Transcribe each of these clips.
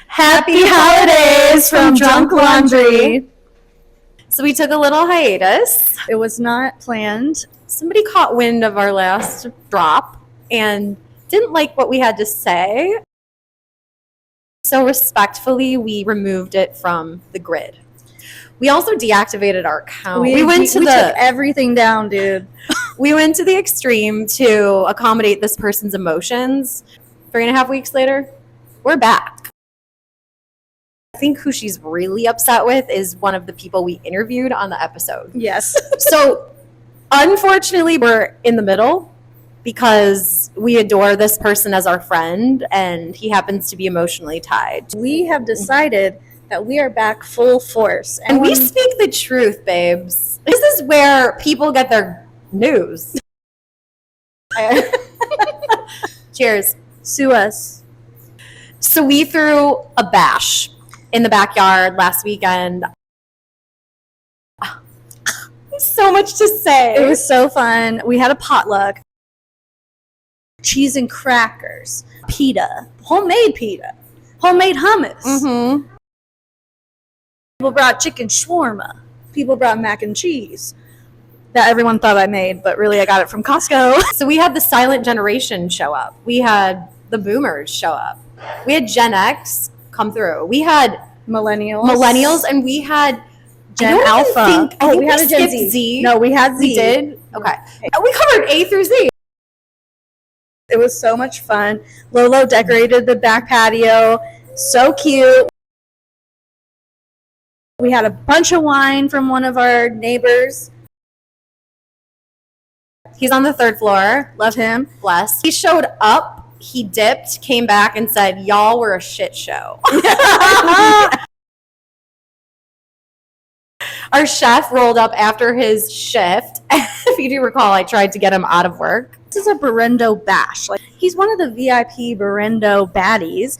Happy holidays from Drunk Laundry. So we took a little hiatus. It was not planned. Somebody caught wind of our last drop and didn't like what we had to say. So respectfully, we removed it from the grid. We also deactivated our account. We took everything down, dude. We went to the extreme to accommodate this person's emotions. 3.5 weeks later, we're back. I think who she's really upset with is one of the people we interviewed on the episode. Yes. So, unfortunately, we're in the middle because we adore this person as our friend and he happens to be emotionally tied. We have decided that we are back full force. And we speak the truth, babes. This is where people get their news. Cheers. Sue us. So we threw a bash in the backyard last weekend. So much to say. It was so fun. We had a potluck. Cheese and crackers. Pita. Homemade pita. Homemade hummus. Mm-hmm. People brought chicken shawarma. People brought mac and cheese. That everyone thought I made, but really I got it from Costco. So we had the silent generation show up. We had the boomers show up. We had Gen X come through. We had millennials, and we had Gen Alpha. I think we had a Gen Z. No, we had Z. We did? Okay. We covered A through Z. It was so much fun. Lolo decorated the back patio. So cute. We had a bunch of wine from one of our neighbors. He's on the 3rd floor. Love him. Bless. He showed up. He dipped, came back, and said, "Y'all were a shit show." Our chef rolled up after his shift. If you do recall, I tried to get him out of work. This is a Berendo bash. He's one of the VIP Berendo baddies.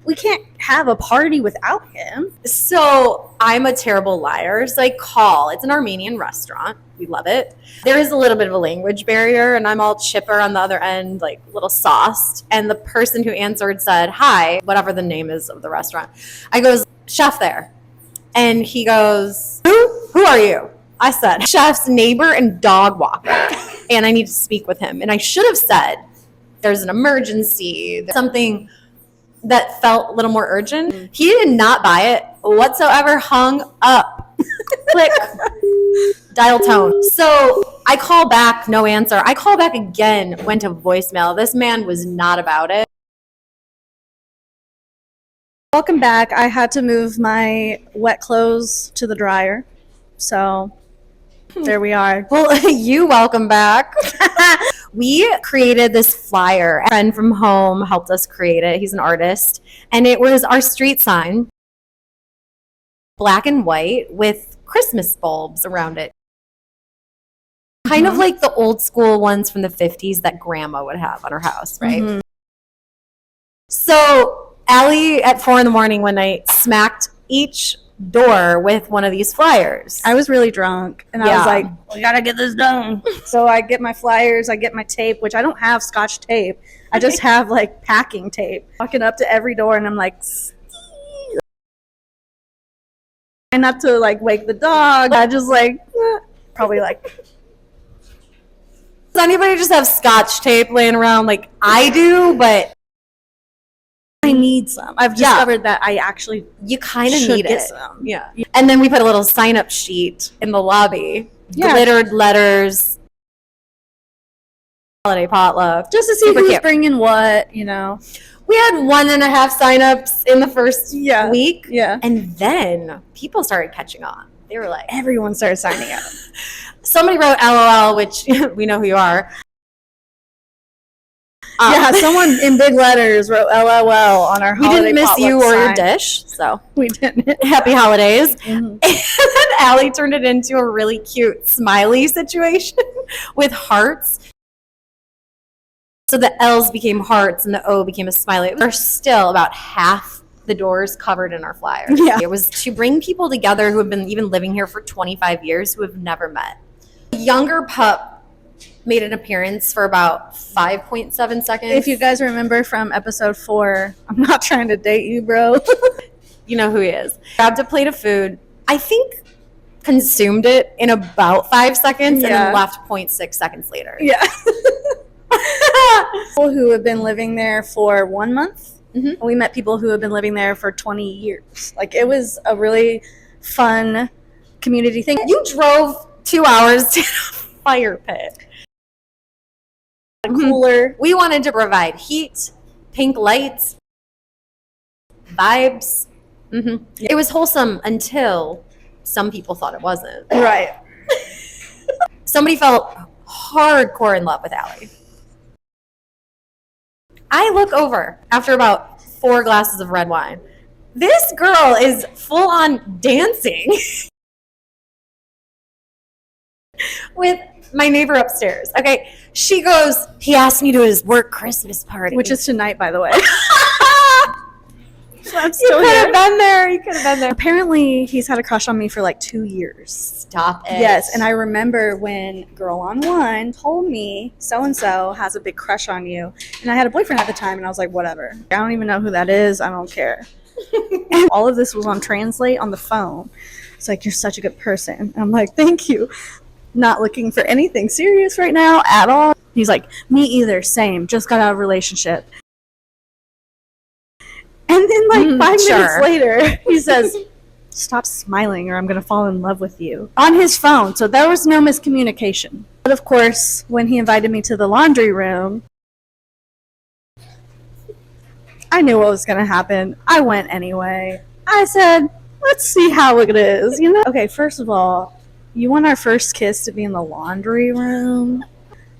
We can't have a party without him. So I'm a terrible liar. So I call. It's an Armenian restaurant. We love it. There is a little bit of a language barrier, and I'm all chipper on the other end, like a little sauced. And the person who answered said, "Hi," whatever the name is of the restaurant. I goes, "Chef there." And he goes, Who are you?" I said, "Chef's neighbor and dog walker. And I need to speak with him." And I should have said, "There's an emergency," something that felt a little more urgent. He did not buy it whatsoever. Hung up. Click. Dial tone. So I call back, no answer. I call back again, went to voicemail. This man was not about it. Welcome back. I had to move my wet clothes to the dryer. So there we are. Well, you welcome back. We created this flyer. A friend from home helped us create it. He's an artist. And it was our street sign, black and white with Christmas bulbs around it. Kind of like the old school ones from the 50s that grandma would have on her house, right? Mm-hmm. So Allie at 4 a.m. one night smacked each door with one of these flyers. I was really drunk and I was like, we gotta get this done. So I get my flyers, I get my tape, which I don't have Scotch tape. I just have like packing tape. Walking up to every door and I'm like, and not to like wake the dog. I just like, probably like. Does anybody just have Scotch tape laying around like I do? But I need some. I've discovered that I actually you kind of need it. Some. Yeah. And then we put a little sign-up sheet in the lobby. Yeah. Glittered letters. Holiday potluck. Just to see who's bringing what, you know. We had 1.5 sign-ups in the first week. Yeah. And then people started catching on. They were like, everyone started signing up. Somebody wrote LOL, which we know who you are. Yeah, someone in big letters wrote LOL on our holiday. We didn't miss you or sign. your dish, so we didn't. Happy holidays. Mm-hmm. And then Allie turned it into a really cute smiley situation with hearts. So the L's became hearts and the O became a smiley. There's still about half the doors covered in our flyer. Yeah. It was to bring people together who have been even living here for 25 years who have never met. Younger pup made an appearance for about 5.7 seconds. If you guys remember from episode 4, I'm not trying to date you, bro. You know who he is. Grabbed a plate of food. I think consumed it in about 5 seconds and then left 0.6 seconds later. Yeah. People who have been living there for 1 month. Mm-hmm. We met people who have been living there for 20 years. Like, it was a really fun community thing. You drove 2 hours to a fire pit. Cooler. We wanted to provide heat, pink lights, vibes. Mm-hmm. It was wholesome until some people thought it wasn't. Right. Somebody felt hardcore in love with Allie. I look over after about 4 glasses of red wine. This girl is full on dancing with my neighbor upstairs. Okay, she goes, he asked me to his work Christmas party. Which is tonight, by the way. I'm still here. You could have been there. Apparently, he's had a crush on me for like 2 years. Stop it. Yes, and I remember when Girl on One told me so-and-so has a big crush on you. And I had a boyfriend at the time, and I was like, whatever. I don't even know who that is. I don't care. And all of this was on Translate on the phone. It's like, you're such a good person. And I'm like, thank you. Not looking for anything serious right now at all. He's like, me either. Same. Just got out of a relationship. And then, like, 5 minutes later, he says, stop smiling or I'm going to fall in love with you. On his phone. So there was no miscommunication. But, of course, when he invited me to the laundry room, I knew what was going to happen. I went anyway. I said, let's see how it is, you know? Okay, first of all, you want our first kiss to be in the laundry room?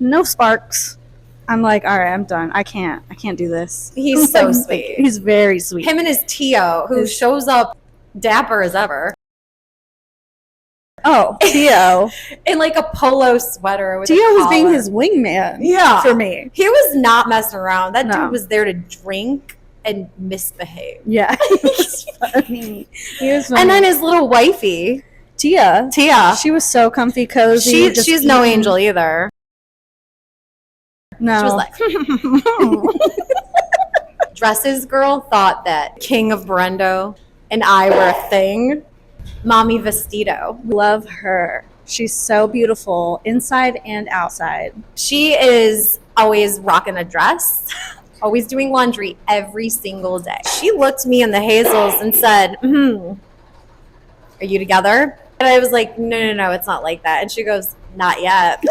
No sparks. I'm like, all right, I'm done. I can't do this. He's so sweet. He's very sweet. Him and his Tio, who shows up dapper as ever. Oh, Tio. In like a polo sweater. With Tio was being his wingman. Yeah. For me. He was not messing around. That dude was there to drink and misbehave. Yeah. He was funny. And then his little wifey. Tia. She was so comfy, cozy. She's no angel either. No. She was like, Dresses girl thought that King of Brendo and I were a thing. Mommy Vestido. Love her. She's so beautiful inside and outside. She is always rocking a dress, always doing laundry every single day. She looked me in the hazels and said, are you together? And I was like, no, it's not like that. And she goes, not yet.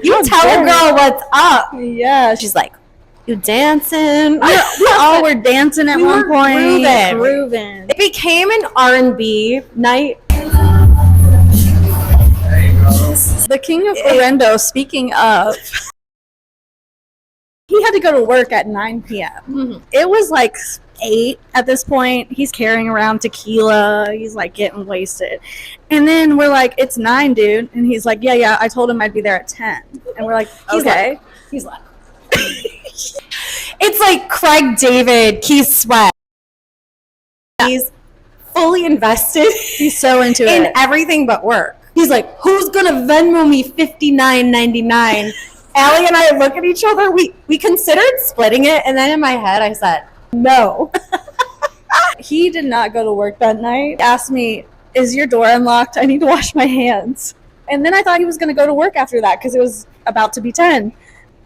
You tell a girl what's up. Yeah. She's like, you dancing? We all were dancing at one point. Grooving. It became an R&B night. The King of Orlando, speaking of, he had to go to work at 9 p.m. Mm-hmm. It was like 8 at this point. He's carrying around tequila. He's like getting wasted. And then we're like, it's 9, dude. And he's like, yeah, I told him I'd be there at 10. And we're like, okay. He's like, it's like Craig David, Keith Sweat. He's fully invested. He's so into in it. Everything but work. He's like, who's gonna Venmo me $59.99? Allie and I look at each other. We considered splitting it, and then in my head I said, no. He did not go to work that night. He asked me, is your door unlocked? I need to wash my hands. And then I thought he was going to go to work after that because it was about to be 10.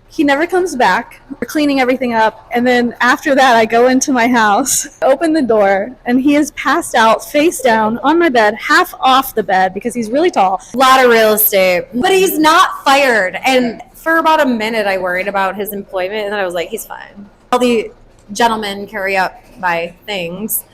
He never comes back. We're cleaning everything up. And then after that, I go into my house, open the door, and he is passed out face down on my bed, half off the bed because he's really tall. A lot of real estate. But he's not fired. And for about a minute, I worried about his employment. And then I was like, he's fine. All the gentlemen carry up my things.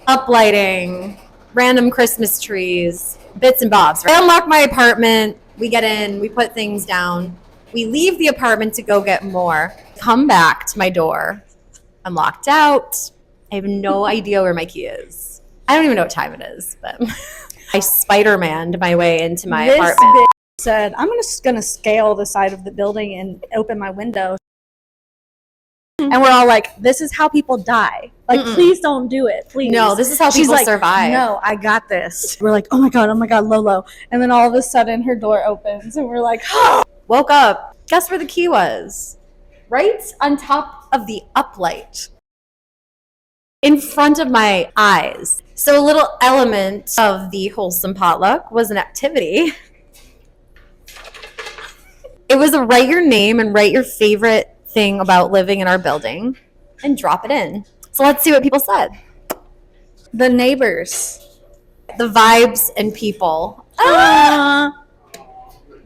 Uplighting, random Christmas trees, bits and bobs. I unlock my apartment. We get in. We put things down. We leave the apartment to go get more. Come back to my door. I'm locked out. I have no idea where my key is. I don't even know what time it is, but I Spider-Man'd my way into my apartment. This bitch said, I'm just going to scale the side of the building and open my window. And we're all like, this is how people die. Like, please don't do it. Please. No, this is how people survive. No, I got this. We're like, oh my God, Lolo. And then all of a sudden her door opens and we're like, woke up Guess where the key was? Right on top of the uplight. In front of my eyes. So a little element of the wholesome potluck was an activity. It was a write your name and write your favorite thing about living in our building and drop it in. So let's see what people said. The neighbors. The vibes and people.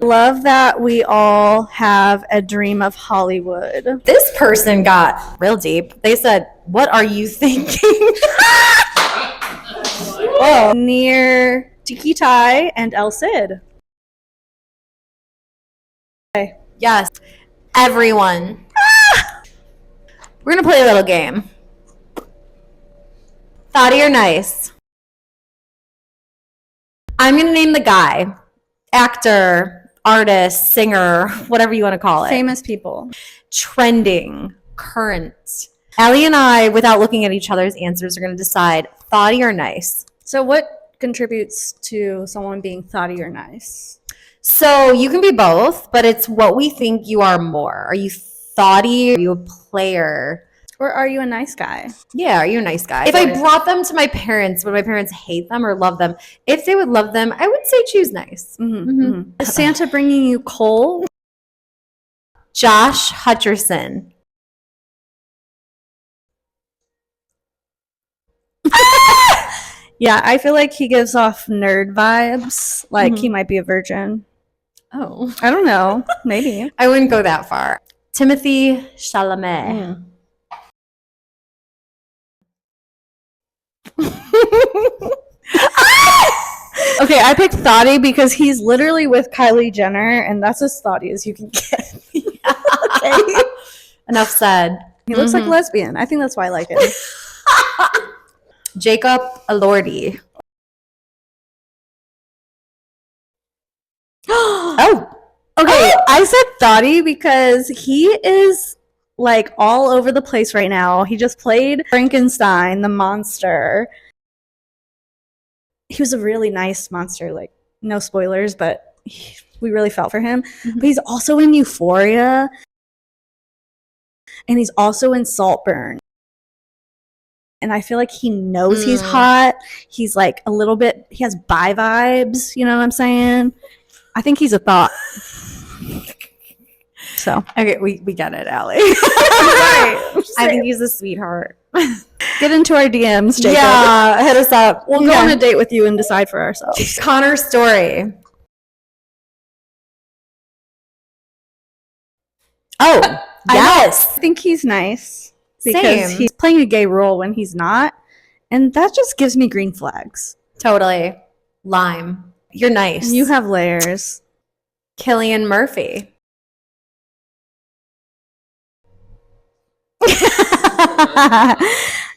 Love that we all have a dream of Hollywood. This person got real deep. They said, "What are you thinking?" Oh, near Tiki Tai and El Cid. Okay. Yes. Everyone. We're going to play a little game. Thoughty or nice? I'm going to name the guy. Actor, artist, singer, whatever you want to call it. Famous people. Trending, current. Allie and I, without looking at each other's answers, are going to decide thoughty or nice. So what contributes to someone being thoughty or nice? So you can be both, but it's what we think you are more. Are you thoughty? Are you a player? Or are you a nice guy? Yeah, are you a nice guy? If I brought them to my parents, would my parents hate them or love them? If they would love them, I would say choose nice. Is Santa bringing you coal? Josh Hutcherson. Yeah, I feel like he gives off nerd vibes. Like he might be a virgin. Oh. I don't know. Maybe. I wouldn't go that far. Timothy Chalamet. Okay, I picked thoughty because he's literally with Kylie Jenner, and that's as thoughty as you can get. Okay. Enough said. He looks like a lesbian. I think that's why I like him. Jacob Elordi. Oh, okay. I said thoughty because he is like all over the place right now. He just played Frankenstein, the monster. He was a really nice monster. Like, no spoilers, but we really felt for him. But he's also in Euphoria, and he's also in Saltburn. And I feel like he knows he's hot. He's like a little bit, he has bi vibes, you know what I'm saying? I think he's a thought. So. Okay, we get it, Allie. I think he's a sweetheart. Get into our DMs, Jacob. Yeah, hit us up. We'll go on a date with you and decide for ourselves. Connor Story. Oh, yes. I think he's nice. Because Same. he's playing a gay role when he's not. And that just gives me green flags. Totally. Lime. You're nice. You have layers. Cillian Murphy.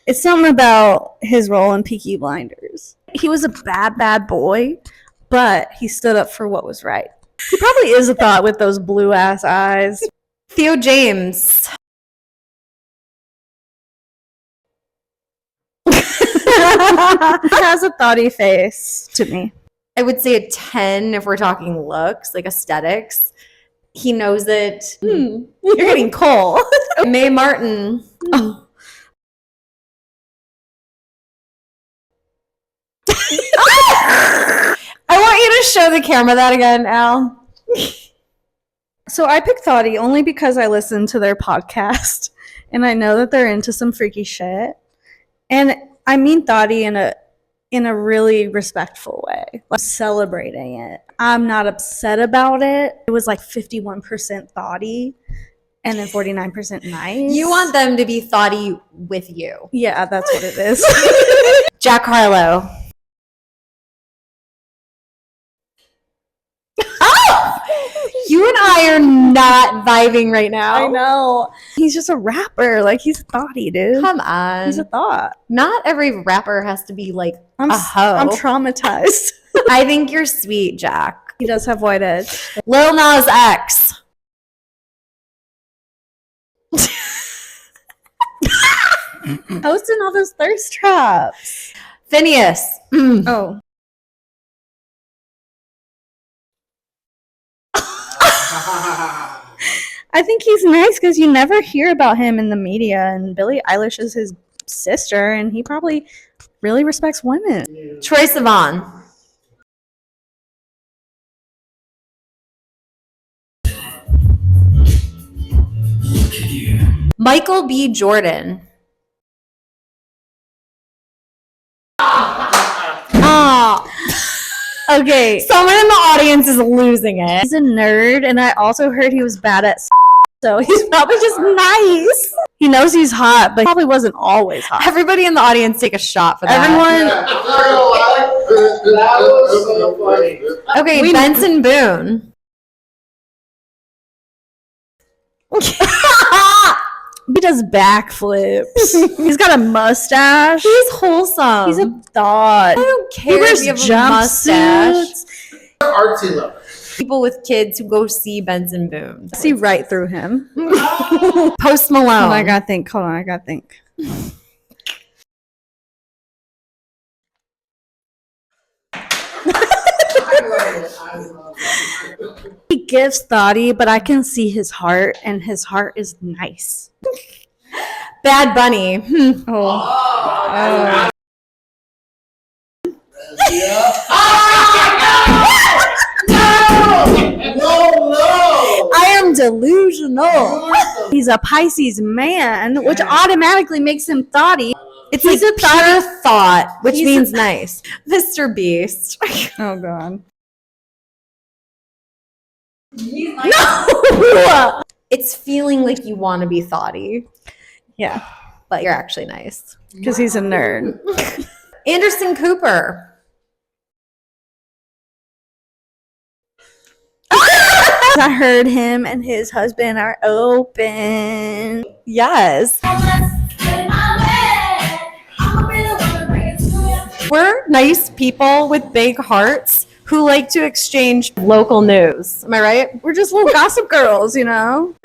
It's something about his role in Peaky Blinders. He was a bad, bad boy, but he stood up for what was right. He probably is a thought with those blue ass eyes. Theo James. He has a thoughty face to me. I would say a 10 if we're talking looks, like aesthetics. He knows it. You're getting Cole. Mae Martin. Oh. I want you to show the camera that again, Al. So I picked thoughty only because I listened to their podcast and I know that they're into some freaky shit. And I mean thoughty in a really respectful way, like celebrating it. I'm not upset about it. It was like 51% thoughty and then 49% nice. You want them to be thoughty with you. Yeah, that's what it is. Jack Harlow. You and I are not vibing right now. I know. He's just a rapper. Like, he's thoughty, dude. Come on. He's a thought. Not every rapper has to be like I'm a hoe. I'm traumatized. I think you're sweet, Jack. He does have white edge. Lil Nas X. Posting all those thirst traps. Phineas. Oh. I think he's nice because you never hear about him in the media, and Billie Eilish is his sister, and he probably really respects women. Troye Sivan. Michael B. Jordan. Oh, okay. Someone in the audience is losing it. He's a nerd, and I also heard he was bad at so he's probably just nice. He knows he's hot, but he probably wasn't always hot. Everybody in the audience take a shot for that. Everyone, That was so funny. Okay, Benson Boone. he does backflips. He's got a mustache. He's wholesome. He's a thought. I don't He care wears if you have a mustache. jumpsuits. Artsy lover. People with kids who go see Benson Boone. See right through him. Post Malone. Hold on, I gotta think. He gives thoughty, but I can see his heart, and his heart is nice. Bad Bunny. Oh. No! I am delusional. He's a Pisces man, which automatically makes him thoughty. It's He's like a pure thought, which he's means nice. Mr. Beast. Oh, God. No! It's feeling like you want to be thoughty, Yeah, but you're actually nice. because he's a nerd. Anderson Cooper. I heard him and his husband are open. Yes. We're nice people with big hearts who like to exchange local news. Am I right? We're just little gossip girls, you know?